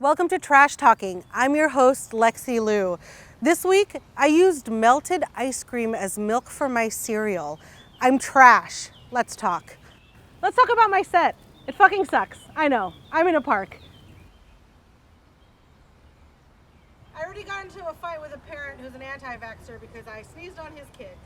Welcome to Trash Talking. I'm your host, Lexi Loo. This week, I used melted ice cream as milk for my cereal. I'm trash. Let's talk. Let's talk about my set. It fucking sucks. I know. I'm in a park. I already got into a fight with a parent who's an anti-vaxxer because I sneezed on his kid.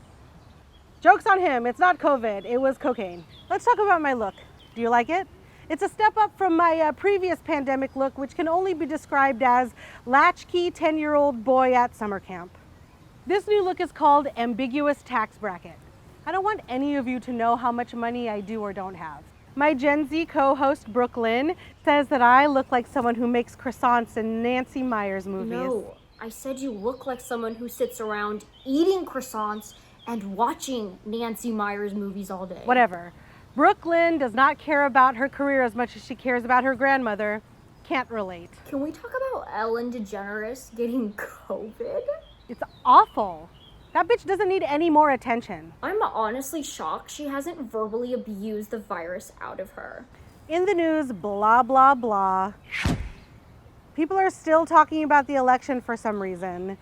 Joke's on him. It's not COVID. It was cocaine. Let's talk about my look. Do you like it? It's a step up from my previous pandemic look, which can only be described as latchkey 10-year-old boy at summer camp. This new look is called ambiguous tax bracket. I don't want any of you to know how much money I do or don't have. My Gen Z co-host, Brooke Lynne, says that I look like someone who makes croissants in Nancy Meyers movies. No, I said you look like someone who sits around eating croissants and watching Nancy Meyers movies all day. Whatever. Brooke Lynne does not care about her career as much as she cares about her grandmother. Can't relate. Can we talk about Ellen DeGeneres getting COVID? It's awful. That bitch doesn't need any more attention. I'm honestly shocked she hasn't verbally abused the virus out of her. In the news, blah, blah, blah. People are still talking about the election for some reason.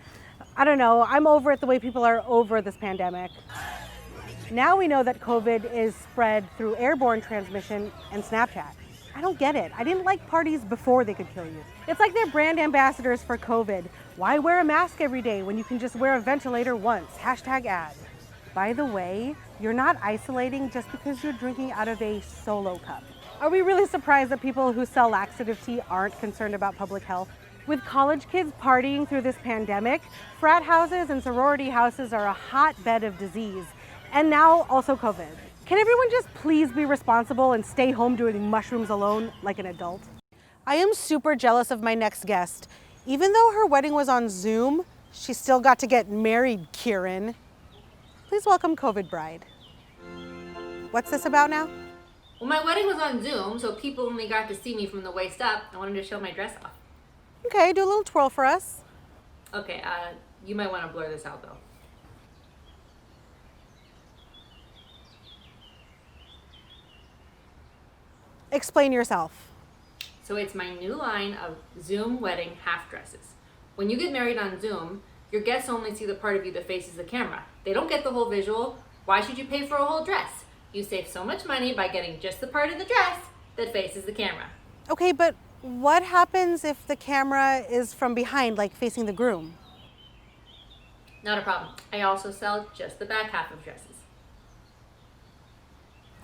I don't know, I'm over it the way people are over this pandemic. Now we know that COVID is spread through airborne transmission and Snapchat. I don't get it. I didn't like parties before they could kill you. It's like they're brand ambassadors for COVID. Why wear a mask every day when you can just wear a ventilator once? #ad. By the way, you're not isolating just because you're drinking out of a solo cup. Are we really surprised that people who sell laxative tea aren't concerned about public health? With college kids partying through this pandemic, frat houses and sorority houses are a hotbed of disease. And now also COVID. Can everyone just please be responsible and stay home doing mushrooms alone like an adult? I am super jealous of my next guest. Even though her wedding was on Zoom, she still got to get married, Kieran. Please welcome COVID bride. What's this about now? Well, my wedding was on Zoom, so people only got to see me from the waist up. I wanted to show my dress off. Okay, do a little twirl for us. Okay, you might want to blur this out though. Explain yourself. So it's my new line of Zoom wedding half dresses. When you get married on Zoom, your guests only see the part of you that faces the camera. They don't get the whole visual. Why should you pay for a whole dress? You save so much money by getting just the part of the dress that faces the camera. Okay, but what happens if the camera is from behind, like facing the groom? Not a problem. I also sell just the back half of dresses.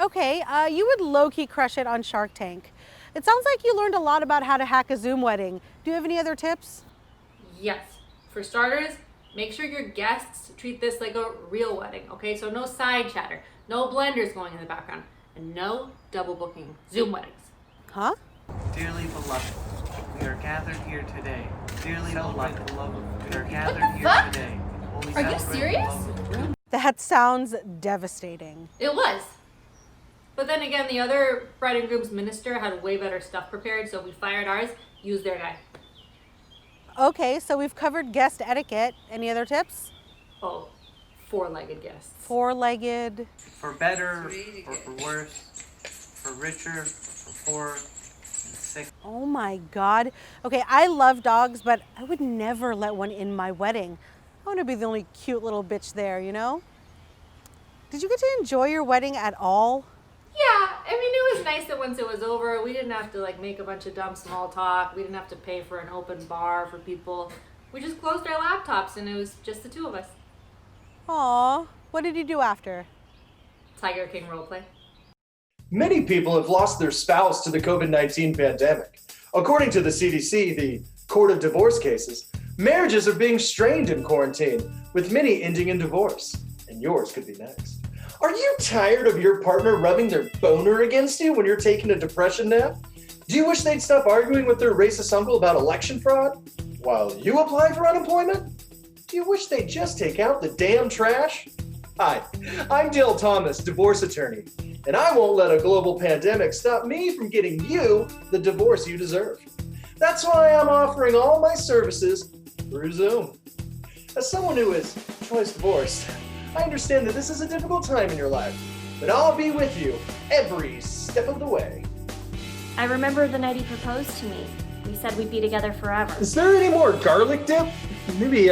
Okay, you would low-key crush it on Shark Tank. It sounds like you learned a lot about how to hack a Zoom wedding. Do you have any other tips? Yes. For starters, make sure your guests treat this like a real wedding, okay? So no side chatter, no blenders going in the background, and no double booking Zoom weddings. Huh? Dearly beloved, we are gathered here today. Dearly beloved, we are gathered here today. Are you serious? That sounds devastating. It was. But then again, the other bride and groom's minister had way better stuff prepared, so we fired ours, used their guy. Okay, so we've covered guest etiquette. Any other tips? Oh, four-legged guests. Four-legged. For better or for worse, for richer, for poor, and sick. Oh my God. Okay, I love dogs, but I would never let one in my wedding. I want to be the only cute little bitch there, you know? Did you get to enjoy your wedding at all? Yeah, I mean, it was nice that once it was over, we didn't have to like make a bunch of dumb small talk. We didn't have to pay for an open bar for people. We just closed our laptops and it was just the two of us. Aw, what did you do after? Tiger King roleplay. Many people have lost their spouse to the COVID-19 pandemic. According to the CDC, the Court of Divorce Cases, marriages are being strained in quarantine, with many ending in divorce. And yours could be next. Are you tired of your partner rubbing their boner against you when you're taking a depression nap? Do you wish they'd stop arguing with their racist uncle about election fraud while you apply for unemployment? Do you wish they'd just take out the damn trash? Hi, I'm Dale Thomas, divorce attorney, and I won't let a global pandemic stop me from getting you the divorce you deserve. That's why I'm offering all my services through Zoom. As someone who is twice divorced, I understand that this is a difficult time in your life, but I'll be with you every step of the way. I remember the night he proposed to me. We said we'd be together forever. Is there any more garlic dip? Maybe,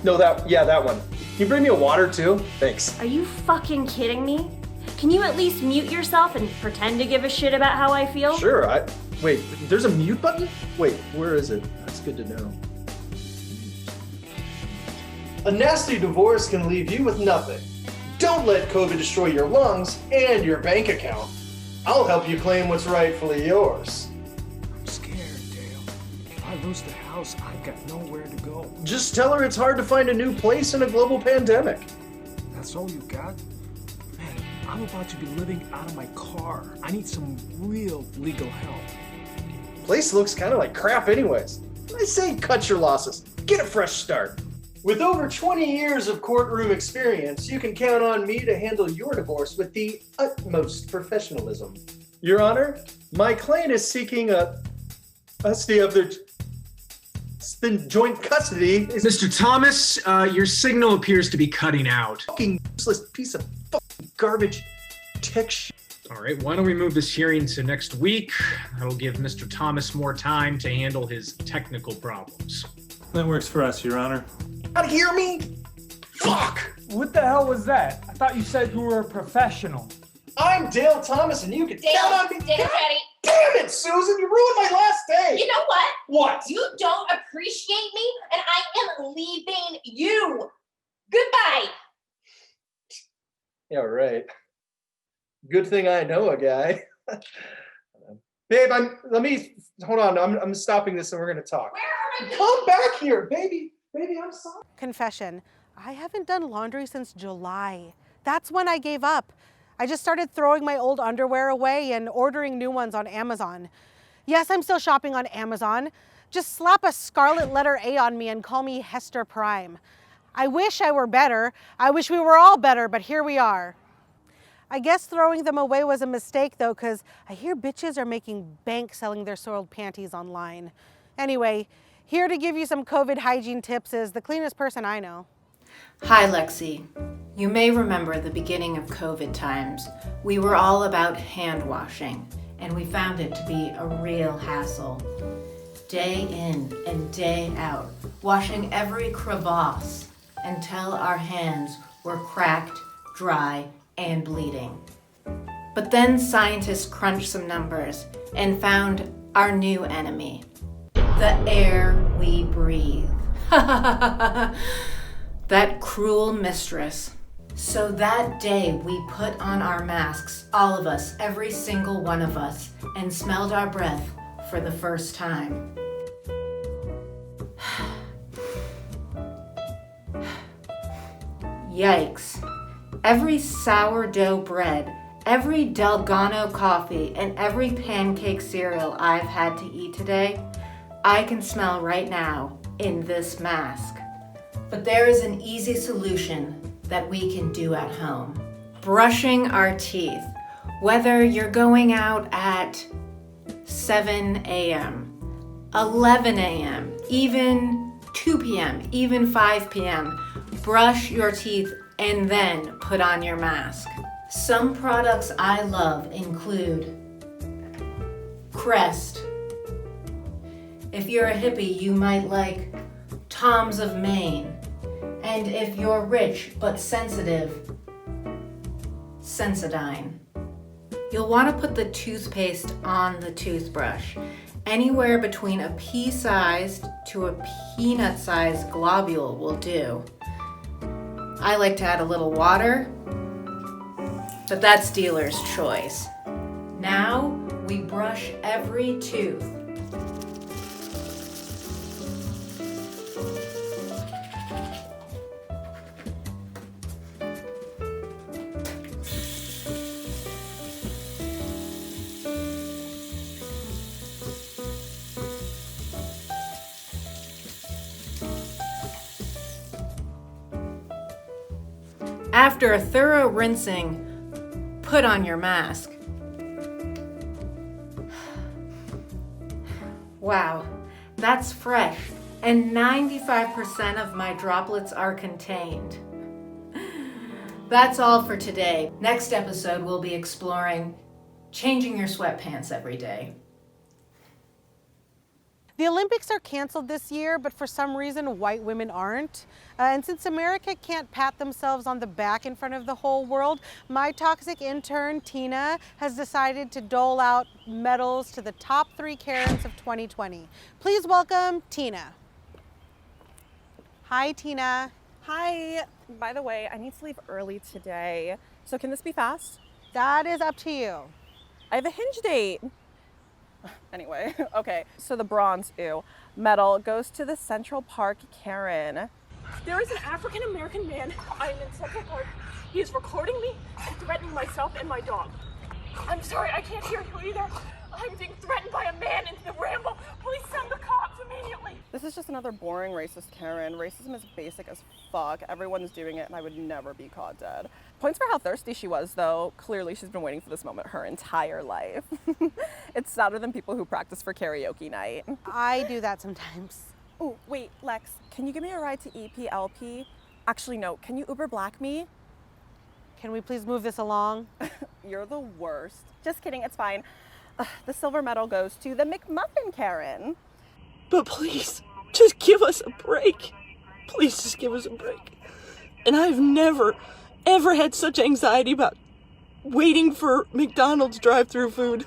no, that one. Can you bring me a water too? Thanks. Are you fucking kidding me? Can you at least mute yourself and pretend to give a shit about how I feel? Sure, wait, there's a mute button? Wait, where is it? That's good to know. A nasty divorce can leave you with nothing. Don't let COVID destroy your lungs and your bank account. I'll help you claim what's rightfully yours. I'm scared, Dale. If I lose the house, I've got nowhere to go. Just tell her it's hard to find a new place in a global pandemic. That's all you got? Man, I'm about to be living out of my car. I need some real legal help. Place looks kind of like crap anyways. I say cut your losses. Get a fresh start. With over 20 years of courtroom experience, you can count on me to handle your divorce with the utmost professionalism. Your Honor, my client is seeking a custody of their joint custody. Mr. Thomas, your signal appears to be cutting out. Fucking useless piece of fucking garbage tech shit. All right, why don't we move this hearing to next week? That'll give Mr. Thomas more time to handle his technical problems. That works for us, Your Honor. Not hear me? Fuck! What the hell was that? I thought you said you were a professional. I'm Dale Thomas and you can count on me. Dale, Patty. Damn it, Susan, you ruined my last day! You know what? What? You don't appreciate me, and I am leaving you. Goodbye. Yeah, right. Good thing I know a guy. Babe, hold on, I'm stopping this and we're gonna talk. Where are you? Come back here, baby. Baby, I'm sorry. Confession, I haven't done laundry since July. That's when I gave up. I just started throwing my old underwear away and ordering new ones on Amazon. Yes, I'm still shopping on Amazon. Just slap a scarlet letter A on me and call me Hester Prime. I wish I were better. I wish we were all better, but here we are. I guess throwing them away was a mistake though, because I hear bitches are making bank selling their soiled panties online. Anyway, here to give you some COVID hygiene tips is the cleanest person I know. Hi, Lexi. You may remember the beginning of COVID times. We were all about hand washing, and we found it to be a real hassle. Day in and day out, washing every crevasse until our hands were cracked, dry, and bleeding. But then scientists crunched some numbers and found our new enemy, the air we breathe. That cruel mistress. So that day we put on our masks, all of us, every single one of us, and smelled our breath for the first time. Yikes. Every sourdough bread, every Delgado coffee, and every pancake cereal I've had to eat today, I can smell right now in this mask. But there is an easy solution that we can do at home. Brushing our teeth. Whether you're going out at 7 a.m., 11 a.m., even 2 p.m., even 5 p.m., brush your teeth and then put on your mask. Some products I love include Crest. If you're a hippie, you might like Tom's of Maine. And if you're rich but sensitive, Sensodyne. You'll want to put the toothpaste on the toothbrush, anywhere between a pea-sized to a peanut-sized globule will do. I like to add a little water, but that's dealer's choice. Now we brush every tooth. After a thorough rinsing, put on your mask. Wow, that's fresh, and 95% of my droplets are contained. That's all for today. Next episode, we'll be exploring changing your sweatpants every day. The Olympics are canceled this year, but for some reason, white women aren't. And since America can't pat themselves on the back in front of the whole world, my toxic intern, Tina, has decided to dole out medals to the top 3 Karens of 2020. Please welcome Tina. Hi, Tina. Hi. By the way, I need to leave early today. So can this be fast? That is up to you. I have a Hinge date. Anyway, okay. So the bronze, medal goes to the Central Park Karen. There is an African American man. I am in Central Park. He is recording me and threatening myself and my dog. I'm sorry, I can't hear you either. I'm being threatened by a man in the ramble. Please send the cops immediately. This is just another boring racist Karen. Racism is basic as fuck. Everyone's doing it and I would never be caught dead. Points for how thirsty she was though. Clearly she's been waiting for this moment her entire life. It's sadder than people who practice for karaoke night. I do that sometimes. Oh, wait, Lex, can you give me a ride to EPLP? Actually, no, can you Uber Black me? Can we please move this along? You're the worst. Just kidding, it's fine. The silver medal goes to the McMuffin Karen. But please, just give us a break. Please just give us a break. And I've never, ever had such anxiety about waiting for McDonald's drive-thru food.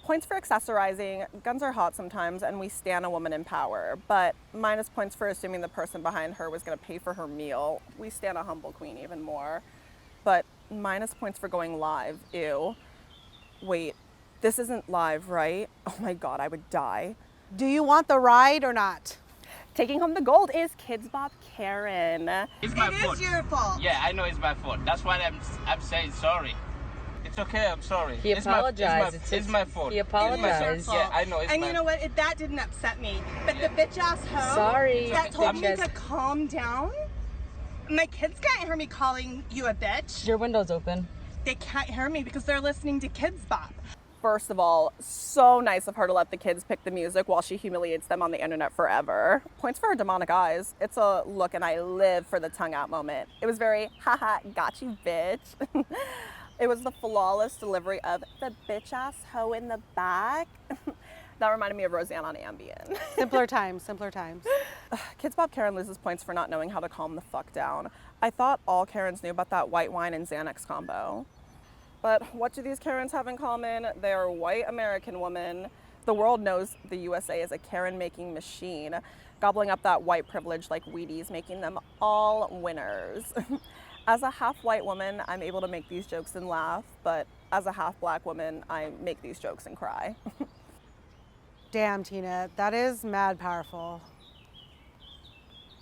Points for accessorizing. Guns are hot sometimes and we stan a woman in power, but minus points for assuming the person behind her was gonna pay for her meal. We stan a humble queen even more. But minus points for going live. Ew. Wait, this isn't live, right? Oh my God, I would die. Do you want the ride or not? Taking home the gold is Kids Bop Karen. It's my fault. It is your fault. Yeah, I know it's my fault. That's why I'm saying sorry. It's okay, I'm sorry. He apologized. It's my fault. He apologized. Yeah, I know it's And my you know what? That didn't upset me. But the bitch ass hoe Sorry. that told me Bitches. to calm down. My kids can't hear me calling you a bitch. Your window's open. They can't hear me because they're listening to Kids Bop. First of all, so nice of her to let the kids pick the music while she humiliates them on the internet forever. Points for her demonic eyes. It's a look and I live for the tongue out moment. It was very, haha, got you, bitch. It was the flawless delivery of the bitch ass hoe in the back. That reminded me of Roseanne on Ambien. Simpler times, simpler times. Kids Bop Karen loses points for not knowing how to calm the fuck down. I thought all Karens knew about that white wine and Xanax combo. But what do these Karens have in common? They are white American women. The world knows the USA is a Karen-making machine, gobbling up that white privilege like Wheaties, making them all winners. As a half-white woman, I'm able to make these jokes and laugh, but as a half-black woman, I make these jokes and cry. Damn, Tina, that is mad powerful.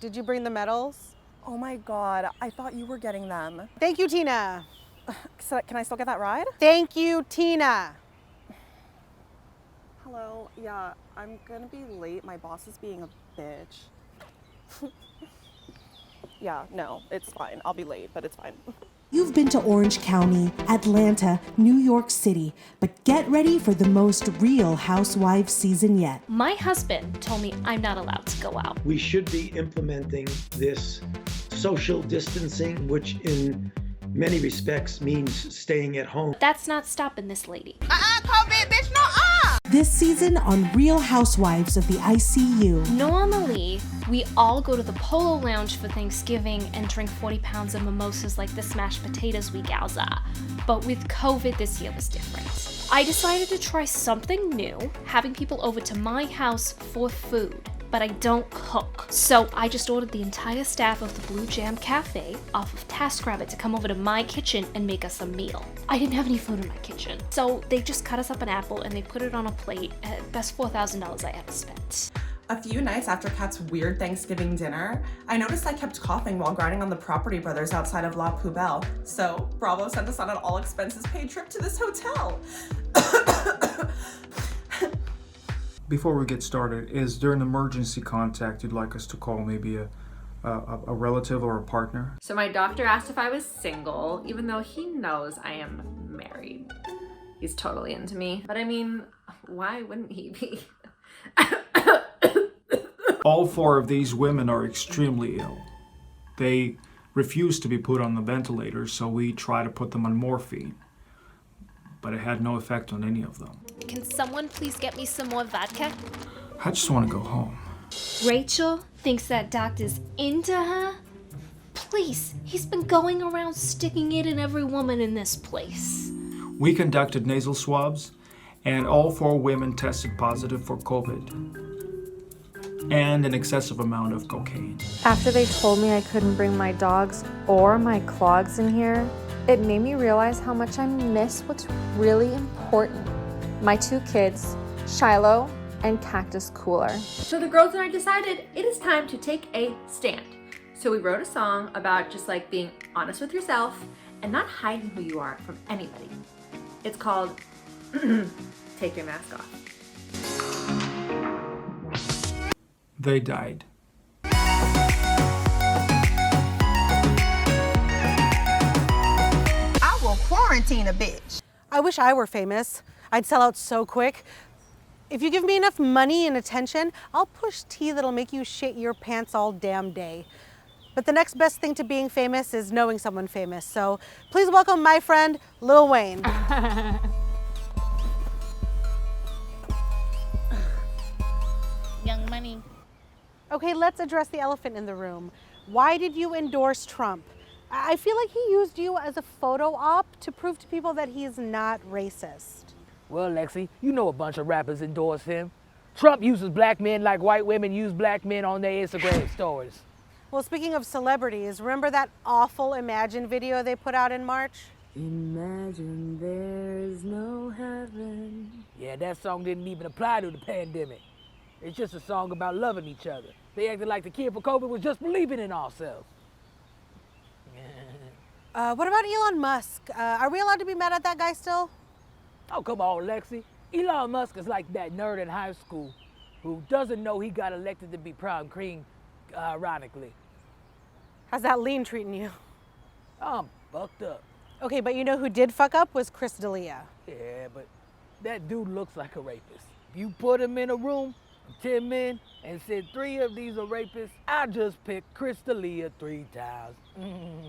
Did you bring the medals? Oh my God, I thought you were getting them. Thank you, Tina. So can I still get that ride? Thank you, Tina. Hello, yeah, I'm gonna be late. My boss is being a bitch. Yeah, no, it's fine. I'll be late, but it's fine. You've been to Orange County, Atlanta, New York City, but get ready for the most real housewives season yet. My husband told me I'm not allowed to go out. We should be implementing this social distancing, which in many respects means staying at home. That's not stopping this lady. COVID, bitch, no, This season on Real Housewives of the ICU. Normally, we all go to the Polo Lounge for Thanksgiving and drink 40 pounds of mimosas like the smashed potatoes we gals are. But with COVID, this year was different. I decided to try something new, having people over to my house for food. But I don't cook. So I just ordered the entire staff of the Blue Jam Cafe off of TaskRabbit to come over to my kitchen and make us a meal. I didn't have any food in my kitchen. So they just cut us up an apple and they put it on a plate. Best $4,000 I ever spent. A few nights after Kat's weird Thanksgiving dinner, I noticed I kept coughing while grinding on the Property Brothers outside of La Poubelle. So Bravo sent us on an all expenses paid trip to this hotel. Before we get started, is there an emergency contact you'd like us to call? Maybe a relative or a partner? So my doctor asked if I was single, even though he knows I am married. He's totally into me. But I mean, why wouldn't he be? All 4 of these women are extremely ill. They refuse to be put on the ventilator, so we try to put them on morphine. But it had no effect on any of them. Can someone please get me some more vodka? I just want to go home. Rachel thinks that doctor's into her? Please, he's been going around sticking it in every woman in this place. We conducted nasal swabs, and all 4 women tested positive for COVID and an excessive amount of cocaine. After they told me I couldn't bring my dogs or my clogs in here, it made me realize how much I miss what's really important. My 2 kids, Shiloh and Cactus Cooler. So the girls and I decided it is time to take a stand. So we wrote a song about just like being honest with yourself and not hiding who you are from anybody. It's called Take Your Mask Off. They died. I will quarantine a bitch. I wish I were famous. I'd sell out so quick. If you give me enough money and attention, I'll push tea that'll make you shit your pants all damn day. But the next best thing to being famous is knowing someone famous. So please welcome my friend, Lil Wayne. Young Money. Okay, let's address the elephant in the room. Why did you endorse Trump? I feel like he used you as a photo op to prove to people that he's not racist. Well, Lexi, you know a bunch of rappers endorse him. Trump uses black men like white women use black men on their Instagram stories. Well, speaking of celebrities, remember that awful Imagine video they put out in March? Imagine there's no heaven. Yeah, that song didn't even apply to the pandemic. It's just a song about loving each other. They acted like the cure for COVID was just believing in ourselves. What about Elon Musk? Are we allowed to be mad at that guy still? Oh, come on, Lexi. Elon Musk is like that nerd in high school who doesn't know he got elected to be prom queen, ironically. How's that lean treating you? I'm fucked up. Okay, but you know who did fuck up was Chris D'Elia. Yeah, but that dude looks like a rapist. If you put him in a room, 10 men, and said 3 of these are rapists, I just picked Chris D'Elia 3 times.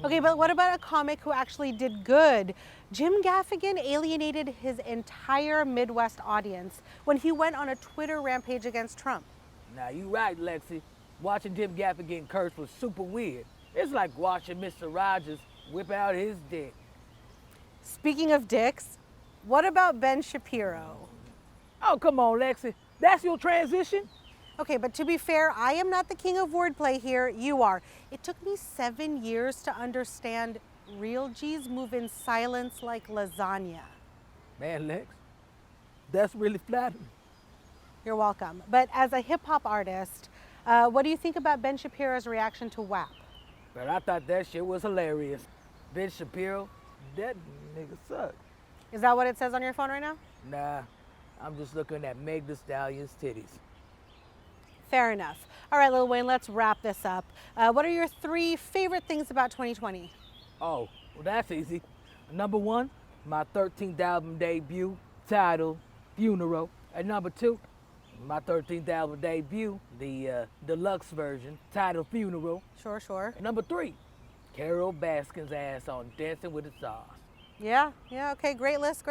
Okay, but what about a comic who actually did good? Jim Gaffigan alienated his entire Midwest audience when he went on a Twitter rampage against Trump. Now, you right, Lexi. Watching Jim Gaffigan curse was super weird. It's like watching Mr. Rogers whip out his dick. Speaking of dicks, what about Ben Shapiro? Oh, come on, Lexi. That's your transition? Okay, but to be fair, I am not the king of wordplay here. You are. It took me 7 years to understand real G's move in silence like lasagna. Man, Lex, that's really flattering. You're welcome. But as a hip-hop artist, what do you think about Ben Shapiro's reaction to WAP? But I thought that shit was hilarious. Ben Shapiro, that nigga sucked. Is that what it says on your phone right now? Nah, I'm just looking at Meg Thee Stallion's titties. Fair enough. All right, Lil Wayne, let's wrap this up. What are your 3 favorite things about 2020? Oh, well, that's easy. Number 1, my 13th album debut, titled Funeral. And number 2, my 13th album debut, the deluxe version, titled Funeral. Sure. And number 3, Carol Baskin's ass on Dancing with the Stars. Yeah, okay, great list.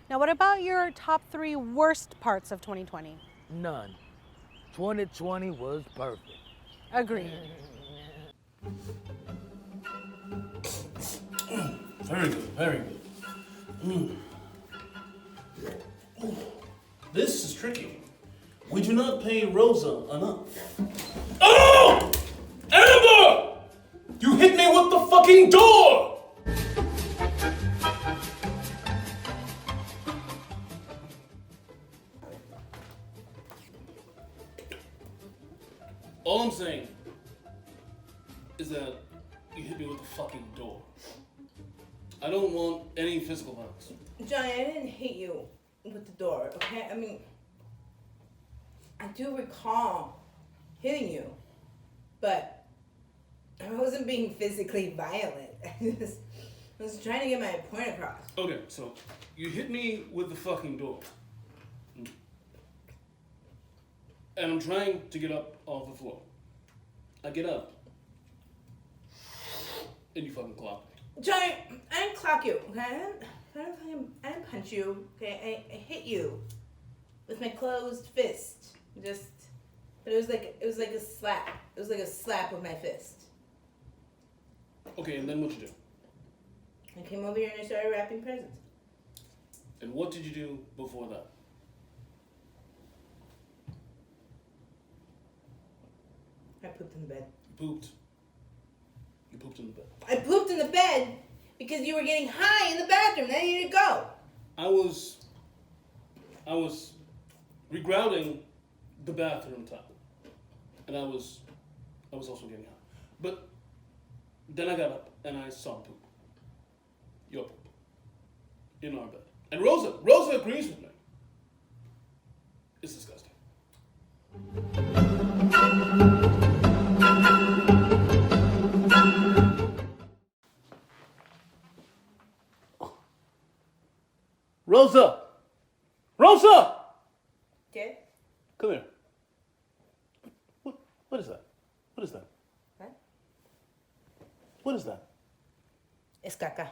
Now, what about your top 3 worst parts of 2020? None. 2020 was perfect. Agreed. Very good. This is tricky. We do not pay Rosa enough. Oh! Amber! You hit me with the fucking door! All I'm saying is that you hit me with the fucking door. I don't want any physical violence. Johnny, I didn't hit you with the door, okay? I mean, I do recall hitting you, but I wasn't being physically violent. I was trying to get my point across. Okay, so you hit me with the fucking door. And I'm trying to get up off the floor. I get up. And you fucking clock me. Johnny, I didn't clock you, okay? I didn't punch you, okay? I hit you with my closed fist. Just But it was like a slap. It was like a slap with my fist. Okay, and then what you do? I came over here and I started wrapping presents. And what did you do before that? I pooped in the bed. You pooped. You pooped in the bed. I pooped in the bed because you were getting high in the bathroom. Then you didn't go. I was regrouting the bathroom tap, and I was also getting high. But then I got up and I saw poop. Your poop. In our bed. And Rosa agrees with me. It's disgusting. Rosa! Rosa! Yeah? Come here. What is that? What is that? What? What is that? It's Caca.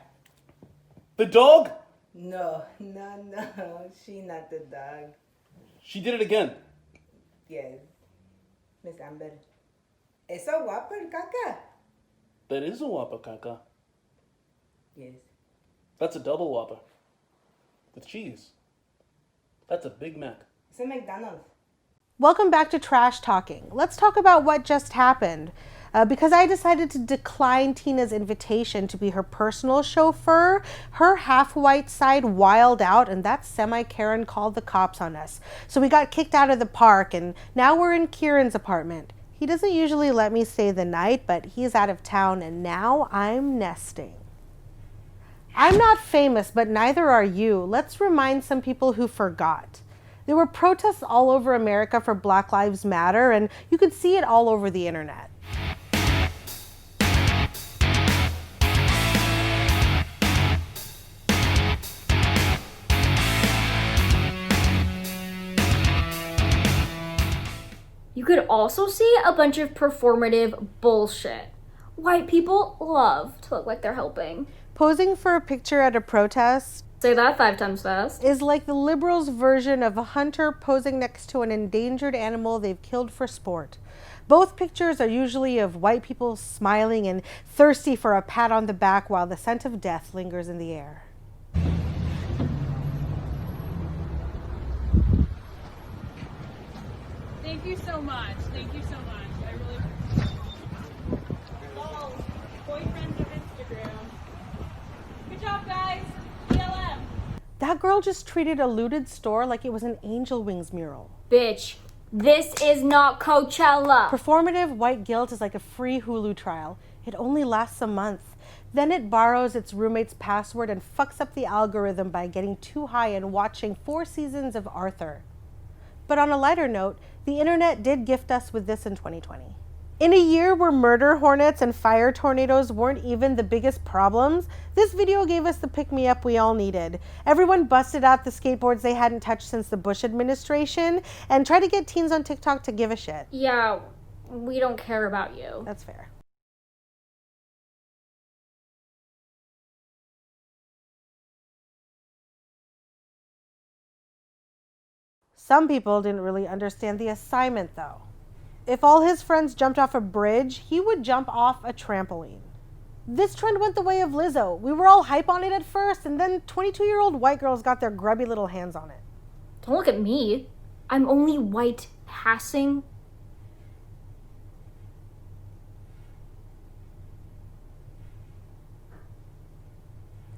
The dog? No. She not the dog. She did it again. Yes. Miss Amber. It's a whopper, Caca. That is a Whopper, Caca. Yes. That's a double Whopper. With cheese. That's a Big Mac. It's a McDonald's. Welcome back to Trash Talking. Let's talk about what just happened. Because I decided to decline Tina's invitation to be her personal chauffeur, her half-white side wiled out, and that semi-Karen called the cops on us. So we got kicked out of the park, and now we're in Kieran's apartment. He doesn't usually let me stay the night, but he's out of town, and now I'm nesting. I'm not famous, but neither are you. Let's remind some people who forgot. There were protests all over America for Black Lives Matter, and you could see it all over the internet. You could also see a bunch of performative bullshit. White people love to look like they're helping. Posing for a picture at a protest, say that 5 times fast, is like the liberals' version of a hunter posing next to an endangered animal they've killed for sport. Both pictures are usually of white people smiling and thirsty for a pat on the back while the scent of death lingers in the air. Thank you so much. Thank you so much. I really appreciate it. Lol. Boyfriends of Instagram. Good job, guys. BLM. That girl just treated a looted store like it was an Angel Wings mural. Bitch, this is not Coachella. Performative white guilt is like a free Hulu trial. It only lasts a month. Then it borrows its roommate's password and fucks up the algorithm by getting too high and watching 4 seasons of Arthur. But on a lighter note, the internet did gift us with this in 2020. In a year where murder hornets and fire tornadoes weren't even the biggest problems, this video gave us the pick-me-up we all needed. Everyone busted out the skateboards they hadn't touched since the Bush administration and tried to get teens on TikTok to give a shit. Yeah, we don't care about you. That's fair. Some people didn't really understand the assignment, though. If all his friends jumped off a bridge, he would jump off a trampoline. This trend went the way of Lizzo. We were all hype on it at first, and then 22-year-old white girls got their grubby little hands on it. Don't look at me. I'm only white passing.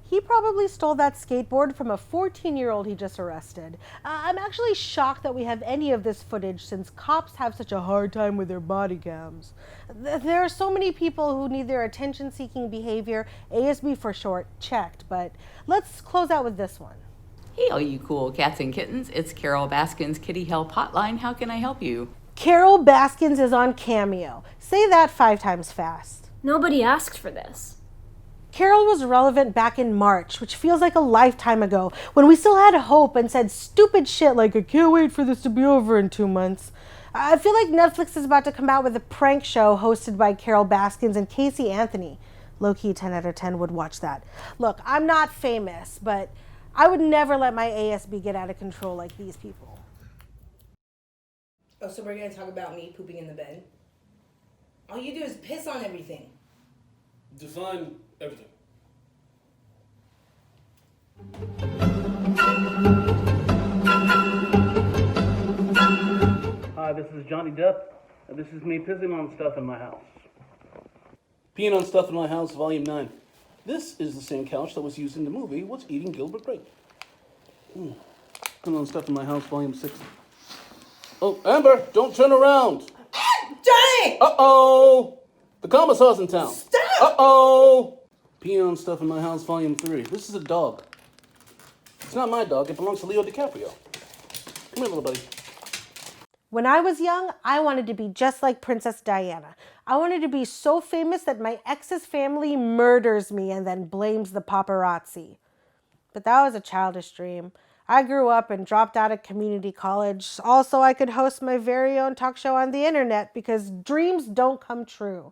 He probably stole that skateboard from a 14-year-old he just arrested. I'm actually shocked that we have any of this footage since cops have such a hard time with their body cams. There are so many people who need their attention-seeking behavior, ASB for short, checked, but let's close out with this one. Hey, all you cool cats and kittens. It's Carol Baskin's Kitty Help Hotline. How can I help you? Carol Baskins is on Cameo. Say that 5 times fast. Nobody asked for this. Carol was relevant back in March, which feels like a lifetime ago, when we still had hope and said stupid shit like, I can't wait for this to be over in 2 months. I feel like Netflix is about to come out with a prank show hosted by Carol Baskins and Casey Anthony. Low-key 10 out of 10 would watch that. Look, I'm not famous, but I would never let my ASB get out of control like these people. Oh, so we're gonna talk about me pooping in the bed? All you do is piss on everything. Define everything. Hi, this is Johnny Depp, and this is me pissing on stuff in my house. Peeing on Stuff in My House, Volume 9. This is the same couch that was used in the movie What's Eating Gilbert Grape. Peeing on Stuff in My House, Volume 6. Oh, Amber, don't turn around. Johnny! Uh-oh! The commissar's in town. Stop! Uh-oh! Peeing on Stuff in My House, Volume 3. This is a dog. It's not my dog. It belongs to Leo DiCaprio. Come here, little buddy. When I was young, I wanted to be just like Princess Diana. I wanted to be so famous that my ex's family murders me and then blames the paparazzi. But that was a childish dream. I grew up and dropped out of community college, also I could host my very own talk show on the internet because dreams don't come true.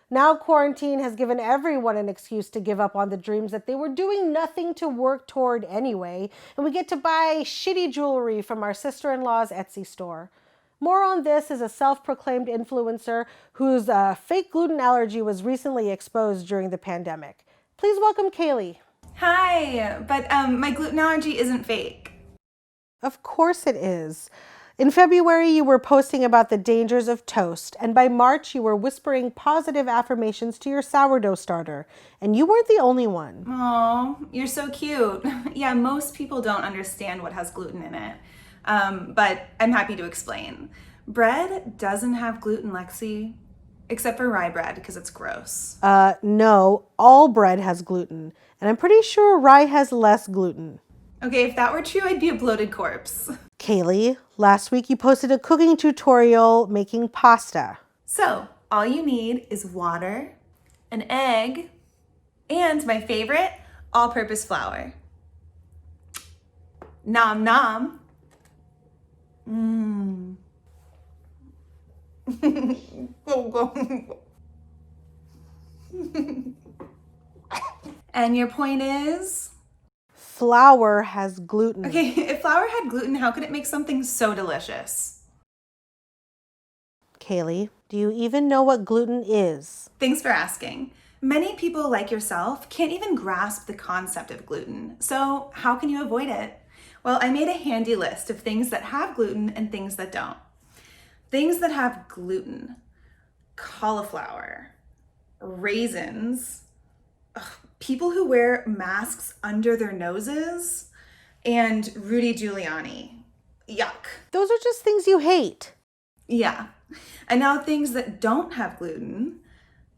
Now quarantine has given everyone an excuse to give up on the dreams that they were doing nothing to work toward anyway, and we get to buy shitty jewelry from our sister-in-law's Etsy store. More on this is a self-proclaimed influencer whose fake gluten allergy was recently exposed during the pandemic. Please welcome Kaylee. Hi, but my gluten allergy isn't fake. Of course it is. In February, you were posting about the dangers of toast, and by March, you were whispering positive affirmations to your sourdough starter, and you weren't the only one. Aw, you're so cute. Yeah, most people don't understand what has gluten in it, but I'm happy to explain. Bread doesn't have gluten, Lexi, except for rye bread, because it's gross. No, all bread has gluten, and I'm pretty sure rye has less gluten. Okay, if that were true, I'd be a bloated corpse. Kaylee, last week you posted a cooking tutorial making pasta. So, all you need is water, an egg, and my favorite, all-purpose flour. Nom nom. Mmm. And your point is? Flour has gluten. Okay, if flour had gluten, how could it make something so delicious? Kaylee, do you even know what gluten is? Thanks for asking. Many people like yourself can't even grasp the concept of gluten. So how can you avoid it? Well, I made a handy list of things that have gluten and things that don't. Things that have gluten: cauliflower, raisins, people who wear masks under their noses, and Rudy Giuliani. Yuck. Those are just things you hate. Yeah. And now things that don't have gluten: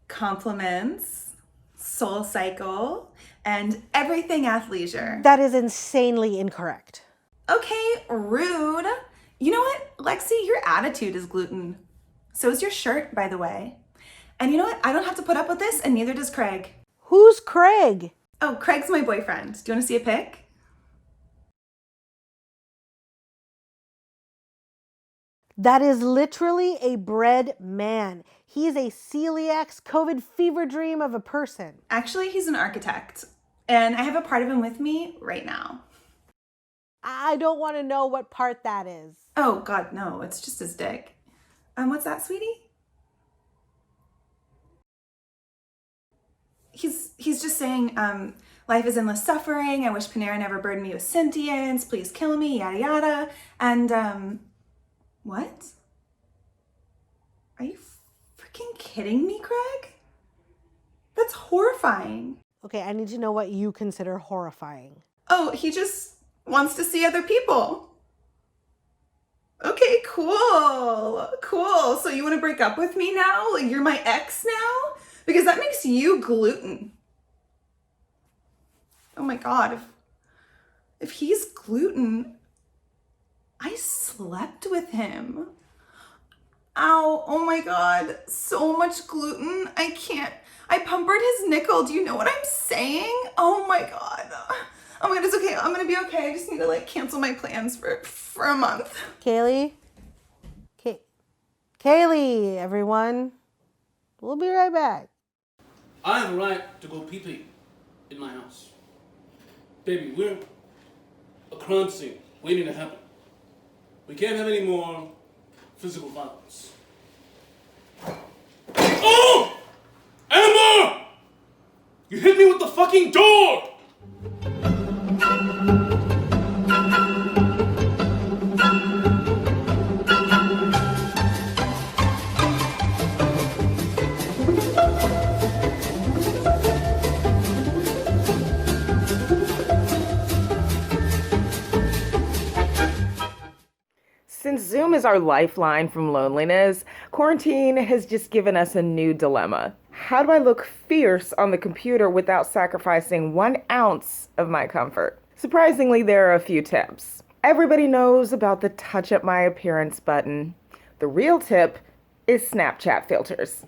compliments, Soul Cycle, and everything athleisure. That is insanely incorrect. Okay, rude. You know what, Lexi, your attitude is gluten. So is your shirt, by the way. And you know what? I don't have to put up with this, and neither does Craig. Who's Craig? Oh, Craig's my boyfriend. Do you want to see a pic? That is literally a bread man. He is a celiac COVID fever dream of a person. Actually, he's an architect, and I have a part of him with me right now. I don't want to know what part that is. Oh, God, no. It's just his dick. What's that, sweetie? He's just saying, life is endless suffering. I wish Panera never burdened me with sentience. Please kill me, yada, yada. And, what? Are you freaking kidding me, Craig? That's horrifying. Okay, I need to know what you consider horrifying. Oh, he just wants to see other people. Okay, cool. Cool. So you want to break up with me now? Like, you're my ex now? Because that makes you gluten. Oh my God. If he's gluten, I slept with him. Ow. Oh my God. So much gluten. I can't. I pumpered his nickel. Do you know what I'm saying? Oh my God. Oh my God, it's okay. I'm gonna be okay. I just need to like cancel my plans for a month. Kaylee? Kaylee, everyone. We'll be right back. I have a right to go pee-pee in my house. Baby, we're a crime scene waiting to happen. We can't have any more physical violence. Oh! Amber! You hit me with the fucking door! Since Zoom is our lifeline from loneliness, quarantine has just given us a new dilemma. How do I look fierce on the computer without sacrificing 1 ounce of my comfort? Surprisingly, there are a few tips. Everybody knows about the touch up my appearance button. The real tip is Snapchat filters.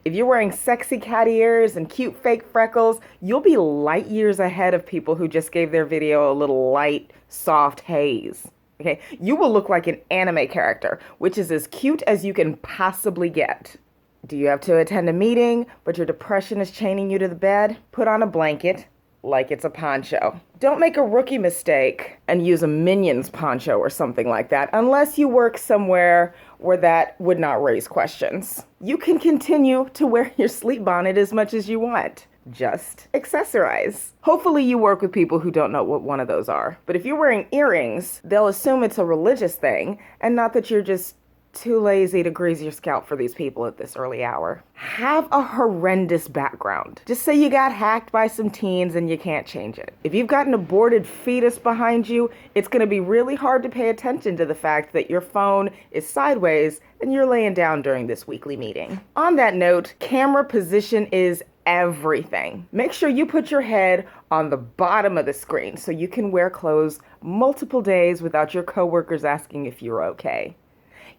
If you're wearing sexy cat ears and cute fake freckles, you'll be light years ahead of people who just gave their video a little light, soft haze. Okay, you will look like an anime character, which is as cute as you can possibly get. Do you have to attend a meeting, but your depression is chaining you to the bed? Put on a blanket like it's a poncho. Don't make a rookie mistake and use a Minions poncho or something like that, unless you work somewhere where that would not raise questions. You can continue to wear your sleep bonnet as much as you want. Just accessorize. Hopefully you work with people who don't know what one of those are. But if you're wearing earrings, they'll assume it's a religious thing and not that you're just too lazy to grease your scalp for these people at this early hour. Have a horrendous background. Just say you got hacked by some teens and you can't change it. If you've got an aborted fetus behind you, it's going to be really hard to pay attention to the fact that your phone is sideways and you're laying down during this weekly meeting. On that note, camera position is everything. Make sure you put your head on the bottom of the screen so you can wear clothes multiple days without your coworkers asking if you're okay.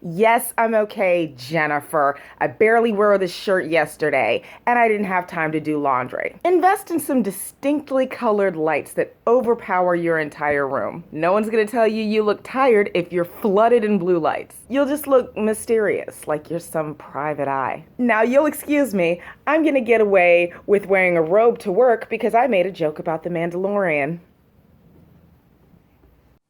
Yes, I'm okay, Jennifer. I barely wore this shirt yesterday, and I didn't have time to do laundry. Invest in some distinctly colored lights that overpower your entire room. No one's gonna tell you you look tired if you're flooded in blue lights. You'll just look mysterious, like you're some private eye. Now, you'll excuse me, I'm gonna get away with wearing a robe to work because I made a joke about the Mandalorian.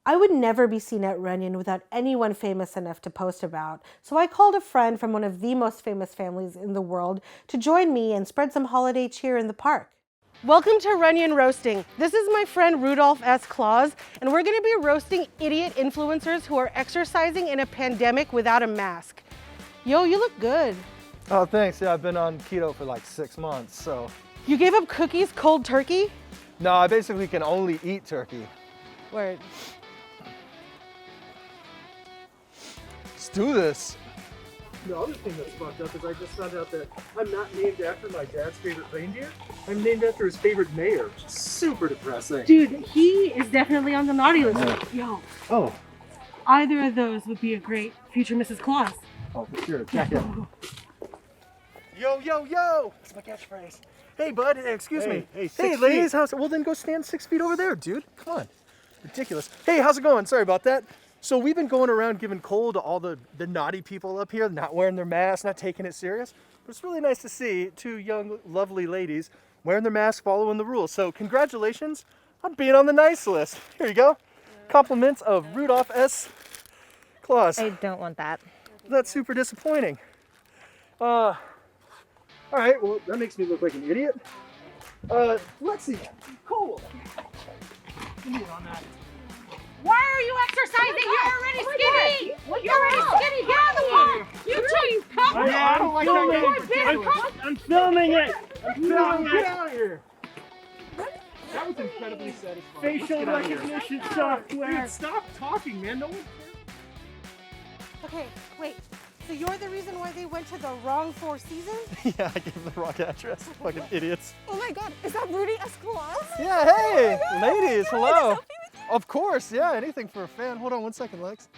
I would never be seen at Runyon without anyone famous enough to post about, so I called a friend from one of the most famous families in the world to join me and spread some holiday cheer in the park. Welcome to Runyon Roasting. This is my friend Rudolph S. Claus, and we're gonna be roasting idiot influencers who are exercising in a pandemic without a mask. Yo, you look good. Oh, thanks. Yeah, I've been on keto for like 6 months, so. You gave up cookies cold turkey? No, I basically can only eat turkey. Word. Let's do this. The other thing that's fucked up is I just found out that I'm not named after my dad's favorite reindeer. I'm named after his favorite mayor. Super depressing. Dude, he is definitely on the naughty list. Yo. Oh. Either of those would be a great future Mrs. Claus. Oh, for sure. Check it. Yo, yo, yo! That's my catchphrase. Hey, bud. Hey, excuse me. Hey, ladies. How's it? Well, then go stand 6 feet over there, dude. Come on. Ridiculous. Hey, how's it going? Sorry about that. So we've been going around giving coal to all the naughty people up here, not wearing their masks, not taking it serious. But it's really nice to see 2 young, lovely ladies wearing their masks, following the rules. So congratulations on being on the nice list. Here you go. Compliments of Rudolph S. Claus. I don't want that. That's super disappointing. All right, well, that makes me look like an idiot. Lexi, cool. Give me on that. Why are you exercising? You're already skinny. You're already skinny. Get on the wall. You too, you cunt. I don't like that. I'm filming it. I'm filming it. Get out of here. That was incredibly satisfying. Facial recognition software. Dude, stop talking, man. No one Okay, wait. So you're the reason why they went to the wrong Four Seasons? Yeah, I gave them the wrong address. Fucking idiots. Oh my god, is that Rudy S. Claus? Yeah, hey, ladies, hello. Of course, yeah, anything for a fan. Hold on 1 second, Lex.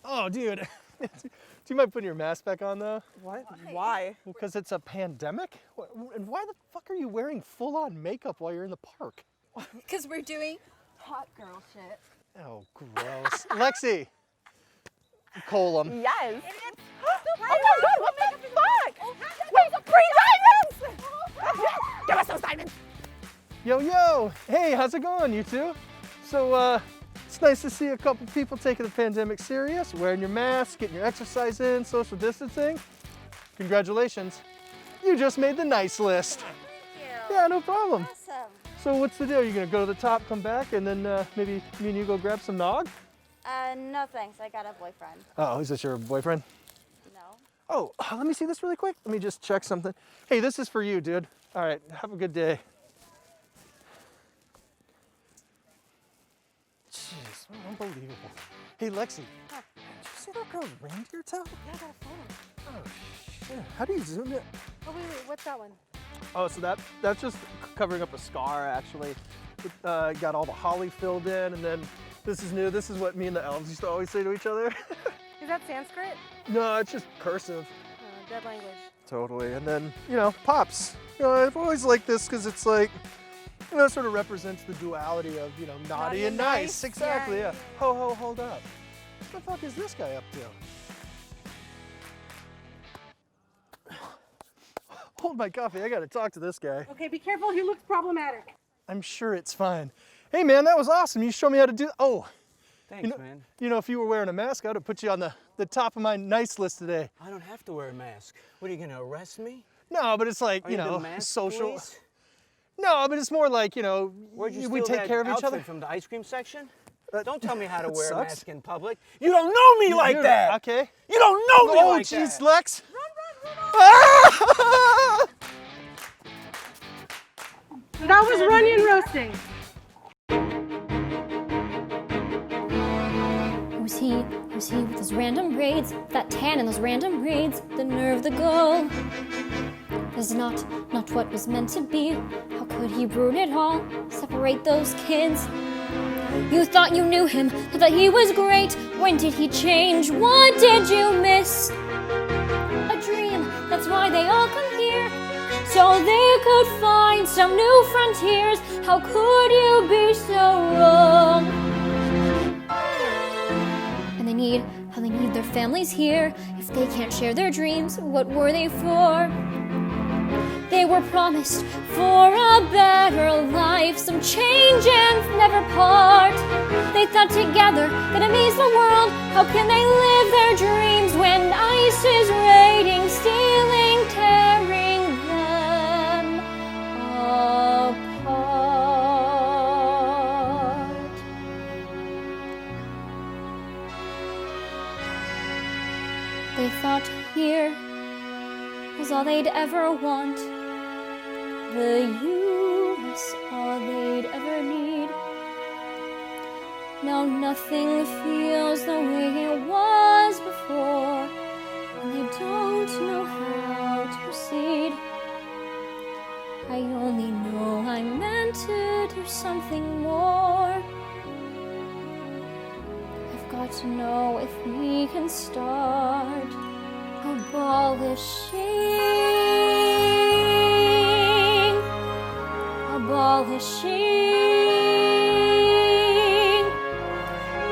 Oh, dude. Do you mind putting your mask back on, though? What? Why? Because it's a pandemic? And why the fuck are you wearing full-on makeup while you're in the park? Because we're doing hot girl shit. Oh, gross. Lexi. Colum. Yes. Oh my god, what the fuck? Wait, free diamonds! Give us those diamonds! Yo, yo. Hey, how's it going, you two? So it's nice to see a couple people taking the pandemic serious, wearing your mask, getting your exercise in, social distancing. Congratulations. You just made the nice list. Thank you. Yeah, no problem. Awesome. So what's the deal? You're gonna go to the top, come back, and then maybe me and you go grab some nog? No thanks, I got a boyfriend. Oh, is this your boyfriend? No. Oh, let me see this really quick. Let me just check something. Hey, this is for you, dude. All right, have a good day. Jeez, unbelievable. Hey, Lexi, did you see that girl's reindeer tail? Yeah, I got a phone. Oh, shit. How do you zoom it? Oh, wait, what's that one? Oh, so that's just covering up a scar, actually. Got all the holly filled in, and then this is new. This is what me and the elves used to always say to each other. Is that Sanskrit? No, it's just cursive. Dead language. Totally. And then, you know, pops. You know, I've always liked this because it's like, you know, it sort of represents the duality of, you know, naughty and nice. Exactly, yeah. Ho, ho, hold up. What the fuck is this guy up to? Hold my coffee, I gotta talk to this guy. Okay, be careful, he looks problematic. I'm sure it's fine. Hey man, that was awesome. You showed me how to do, oh. Thanks, man. You know, if you were wearing a mask, I would have put you on the top of my nice list today. I don't have to wear a mask. What, are you gonna arrest me? No, but it's like, Are you the know, mask social. police? No, but it's more like, you know, Where'd you we steal take that care of each outfit other. from the ice cream section? Don't tell me how to that wear a sucks. mask in public. You don't know me like that. Okay. You don't know me like that. Oh, jeez, Lex. That was Runyon roasting. Who's he? Who's he with his random braids? That tan and those random braids. The nerve, the goal. Is not what was meant to be. How could he ruin it all? Separate those kids. You thought you knew him, that he was great. When did he change? What did you miss? A dream, that's why they all come here. So they could find some new frontiers. How could you be so wrong? And they need their families here. If they can't share their dreams, what were they for? They were promised for a better life, some change and never part. They thought together that amaze the world. How can they live their dreams when ice is raiding, stealing, tearing them apart? They thought here was all they'd ever want. The U.S. all they'd ever need. Now nothing feels the way it was before, and they don't know how to proceed. I only know I'm meant to do something more. I've got to know if we can start abolishing.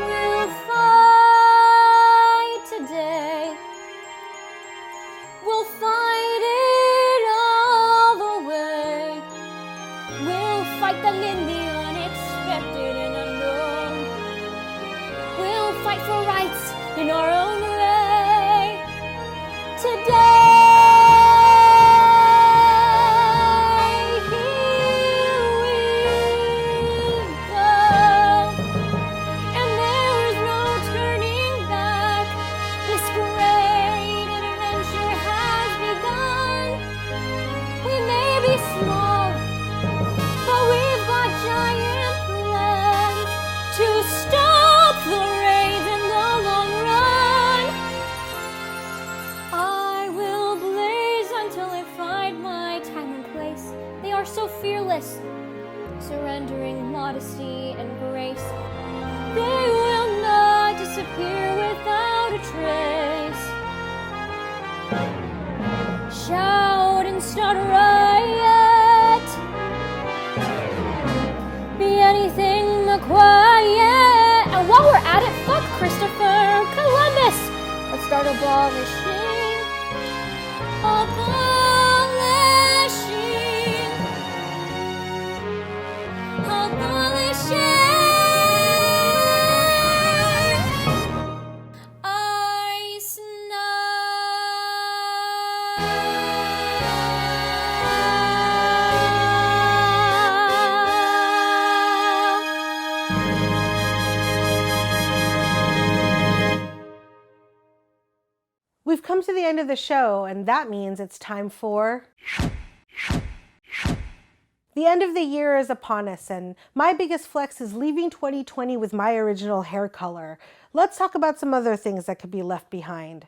We'll fight today. We'll fight it all the way. We'll fight them in the unexpected and unknown. We'll fight for rights in our own way. Today. So fearless, surrendering modesty and grace. They will not disappear without a trace. Shout and start a riot. Be anything but quiet. And while we're at it, fuck Christopher Columbus. Let's start abolishing. Abolishing. We've come to the end of the show, and that means it's time for... The end of the year is upon us, and my biggest flex is leaving 2020 with my original hair color. Let's talk about some other things that could be left behind.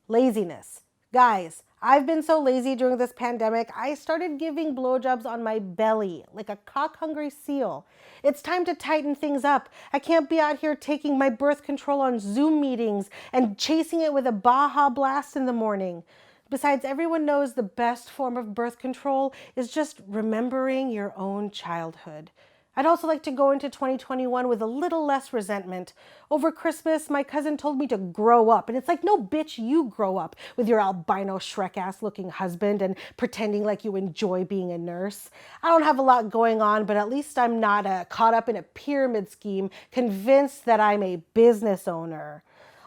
Laziness. Guys, I've been so lazy during this pandemic, I started giving blowjobs on my belly, like a cock-hungry seal. It's time to tighten things up. I can't be out here taking my birth control on Zoom meetings and chasing it with a Baja Blast in the morning. Besides, everyone knows the best form of birth control is just remembering your own childhood. I'd also like to go into 2021 with a little less resentment. Over Christmas, my cousin told me to grow up, and it's like, no bitch, you grow up with your albino Shrek-ass looking husband and pretending like you enjoy being a nurse. I don't have a lot going on, but at least I'm not caught up in a pyramid scheme, convinced that I'm a business owner.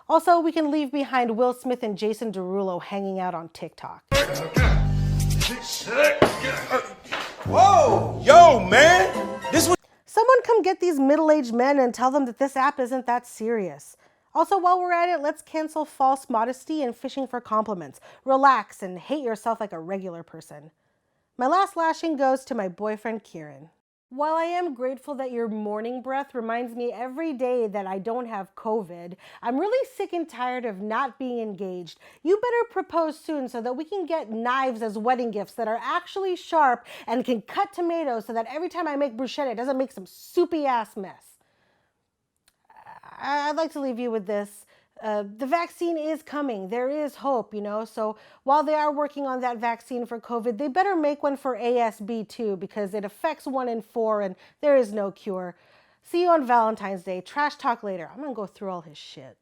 Also, we can leave behind Will Smith and Jason Derulo hanging out on TikTok. Whoa, yo, man! Someone come get these middle-aged men and tell them that this app isn't that serious. Also, while we're at it, let's cancel false modesty and fishing for compliments. Relax and hate yourself like a regular person. My last lashing goes to my boyfriend, Kieran. While I am grateful that your morning breath reminds me every day that I don't have COVID, I'm really sick and tired of not being engaged. You better propose soon so that we can get knives as wedding gifts that are actually sharp and can cut tomatoes so that every time I make bruschetta, it doesn't make some soupy ass mess. I'd like to leave you with this. The vaccine is coming. There is hope, so while they are working on that vaccine for COVID, they better make one for ASB too, because it affects 1 in 4 and there is no cure. See you on Valentine's Day. Trash talk later. I'm gonna go through all his shit.